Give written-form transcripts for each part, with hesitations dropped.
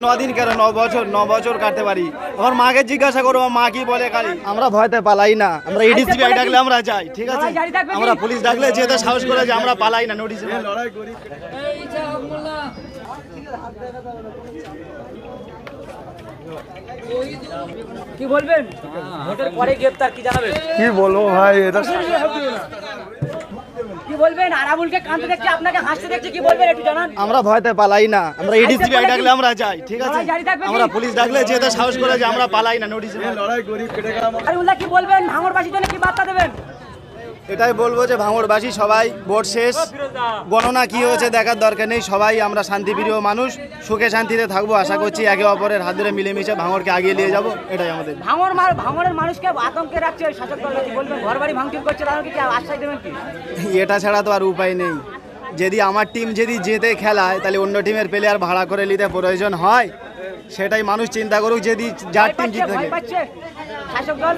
দিন কেন 9 বছর কাটতে পারি। আমার মাকে জিজ্ঞাসা করো, মা কি বলে খালি। আমরা ভয়তে পালাই না, আমরা এডিসিপি ডাকলে আমরা যাই, ঠিক আছে। আমরা পুলিশ ডাকলে যেতে সাহস করে যে আমরা পালাই না, নোটিশ লড়াই করি। কি বলবেন ভোটের পরে গ্রেফতার কি জানাবেন? কি বলবো ভাই, এটা কি বলবেন? আরাবুলকে কাঁদতে দেখছি, আপনাকে হাসতে দেখছি, কি বলবেন একটু জানান। আমরা ভয়তে পালাই না, আমরা এডিসিপি ডাকলে আমরা যাই, ঠিক আছে। আমরা পুলিশ ডাকলে যেতে সাহস করে যে আমরা পালাই না, নোটিশ লড়াই করি। আরাবুল্লাহ কি বলবেন? ভাঙড়বাসীর জন্য কি বার্তা দেবেন? এটাই বলবো যে ভাঙড়বাসী সবাই, ভোট শেষ, গণনা কি হয়েছে দেখার দরকার নেই। সবাই আমরা শান্তিপ্রিয় মানুষ, সুখে শান্তিতে থাকবো আশা করছি। একে অপরের হাত ধরে মিলেমিশে ভাঙড়কে আগিয়ে নিয়ে যাবো, এটাই আমাদের। ভাঙড়ের মানুষকে আতঙ্কে রাখছে ওই শাসক দল, কি বলবেন? ঘরবাড়ি ভাঙচুর করছে, তাদেরকে কি আশ্বাস দেবেন কি? এটা ছাড়া তো আর উপায় নেই। যদি আমার টিম যদি জেতে খেলায়, তাহলে অন্য টিমের প্লেয়ার ভাড়া করে নিতে প্রয়োজন হয়, সেটাই মানুষ চিন্তা করুক। যদি যার টিম জিতে থাকে, শাসক দল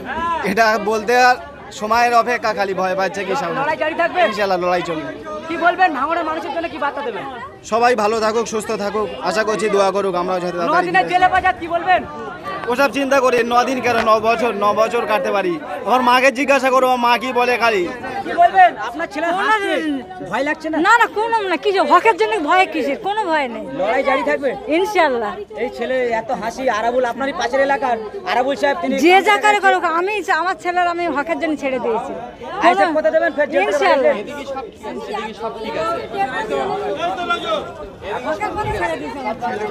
এটা বলতে আর সময়ের অপেক্ষা, খালি ভয় পাচ্ছে কি সামনে। লড়াই জারি থাকবে, ইনশাআল্লাহ লড়াই চলবে। কি বলবেন? ভাঙড়ের মানুষের জন্য কি বার্তা দেবেন? সবাই ভালো থাকুক, সুস্থ থাকুক, আশা করছি দোয়া করুক, আমরাও যাতে 9 দিনের জেলে বাজার, কি বলবেন? ওসব চিন্তা করি 9 দিন কেন, 9 বছর কাটতে পারি। আমার মাকে জিজ্ঞাসা করো, মা কি বলে খালি। কি বলবেন? আপনার ছেলে হাসছে, ভয় লাগছে না? না না, কোনো না, কি যে হকের জন্য ভয় কিসের? কোনো ভয় নেই, লড়াই জারি থাকবে ইনশাআল্লাহ। এই ছেলে এত হাসি, আরাবুল আপনারই পাশের এলাকার আরাবুল সাহেব, তিনি যে যা করে করুক, আমি আমার ছেলের আমি হকের জন্য ছেড়ে দিয়েছি। আইসা কথা দেবেন ফের জেল থেকে ইনশাআল্লাহ বাইরে? হকের পরে ছেড়ে দিয়েছি আমার ছেলে।